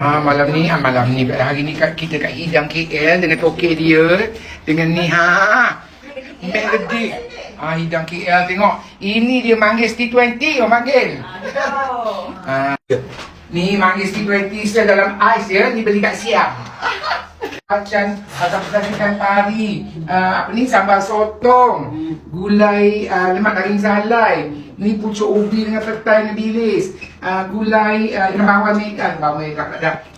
Malam ni hari ni kita kat Hidang KL dengan tokek dia dengan ni Melody. Hidang KL tengok. Ini dia manggis T20 manggil. Ni manggis T20 saya dalam ais ya, ni beli kat Siam. Macam ikan pari, sambal sotong, gulai lemak daging salai, ni pucuk ubi dengan petai dengan bilis, gulai dengan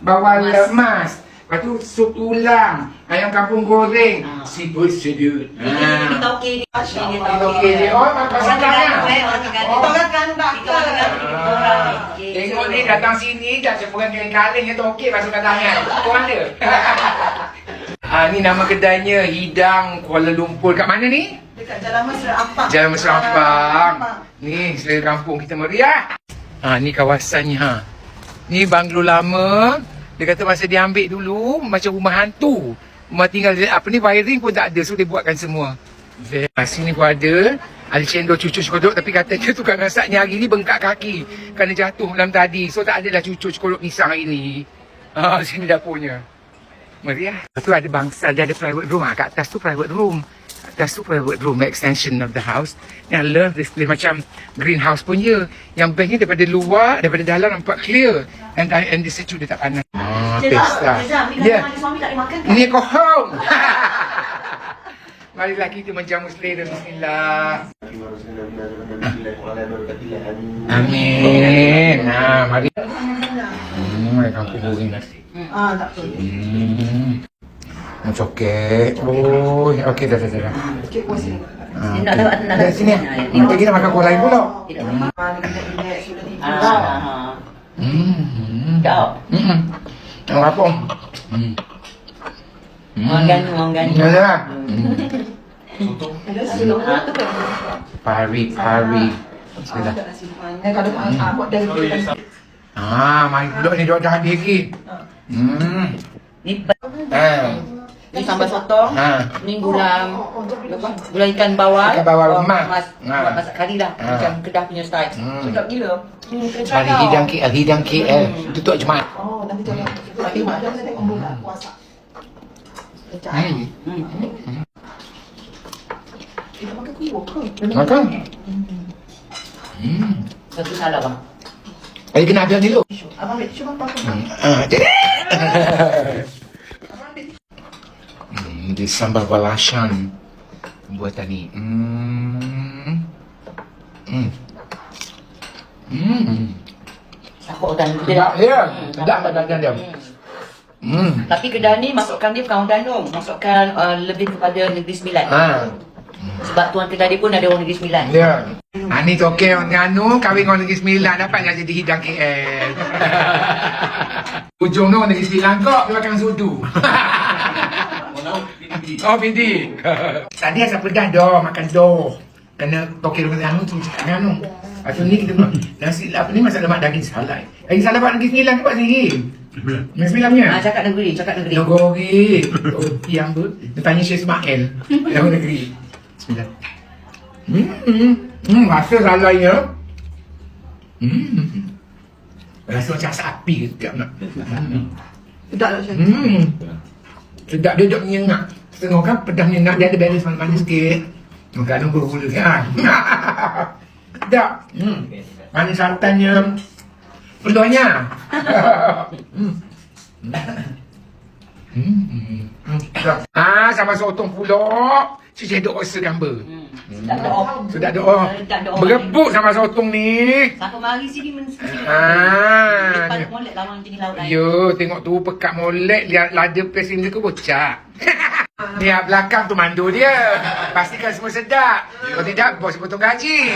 bawang lemas, lepas tu sup tulang, ayam kampung goreng, siput sedut. Toke dia. Oh, masakannya. Tengok ni datang sini dah sebulan kaleng yang toke masukkan tangan. Kau ada? Ni nama kedainya Hidang Kuala Lumpur. Kat mana ni? Dekat Jalan Mesra Ampang. Jalan Mesra Ampang. Ni selera kampung kita meriah. Ni kawasannya. Ni banglo lama. Dia kata masa dia ambil dulu macam rumah hantu. Rumah tinggal wiring pun tak ada, so dia buatkan semua. Sini pun ada. Ada cendol cucuk kodok, tapi katanya tukang masaknya hari ni bengkak kaki kerana jatuh malam tadi. So tak adalah cucuk kodok pisang hari ni. Sini dapurnya. Meriah. Lepas tu ada bangsal, dia ada private room. Kat atas tu private room. Kat atas tu private room, extension of the house. And I love this place, macam greenhouse punya. Yang bestnya daripada luar, daripada dalam nampak clear. And di situ dia tak panas. Pesta. Ya. Ini kohong. Marilah kita menjamu selera. Bismillah. Amin. Mari. Kampung goreng nasi. Tak betul. Cokek. Oh, okey dah. Cik puas ni. Nak sini. Kita kena makan kuah lain pula. Apa? Orang ganu. Ya. Pari. Bismillah. Mai duduk ni duduk dah dikit. Ni sambal sotong. Ni gulai ikan bawal. Ikan bawal lemak. Masak kari lah. Macam Kedah punya style. Sedap gila. Mari Hidang KL. Tutup Jumaat. Nanti jangan. Jangan tengok bulan puasa. Kita makan kuih ke? Makan. Satu salah bang. Kena habis ni dulu. Abang ambil tisu bang, pakai. Di sambal balasan buatan ni. Aku dan Sedap dia. Sedap badan dia. Tapi Kedah ni masukkan dia bukan orang Danung, masukkan lebih kepada Negeri Sembilan. Sebab tuan kedai dia pun ada orang Negeri Sembilan. Ya. Ni tokek orang Terengganu kahwin orang Negeri Sembilan, dapat nak jadi Hidang KL. Ujung tu orang Negeri Sembilan kok dia makan sudu. Oh, pidi. Tadi asal pedas dah makan dah. Kena tokek orang Terengganu tu cakap Terengganu. Lepas ni kita buat nasi masak lemak daging salai. Daging salai buat Negeri Sembilan ke buat sendiri? Negeri Sembilan punya? Cakap negeri. Negeri. Oh, yang ber. Dia tanya Syed Ismail. Dalam negeri. Bismillah. Rasa salainya. Rasa macam asap api ke tak nak. Sedap tak Syed? Sedap dia duduk menyengat. Setengah kan pedas menyengat, dia ada balance manis-manis sikit. Makan bulu-bulu kan. Sedap. Manis santannya. Peluhnya. Sama sotong pula. Cedok rasa gambar. Sedap doa. Berebut sama sotong ni. Satu mari sini mesti. Lepas molek lawang jenis laut lain. Yo, tengok tu pekat molek, lihat lada pesin dia ke bocak. Ni belakang tu mandu dia. Pastikan semua sedap. Kalau tidak, bos potong gaji.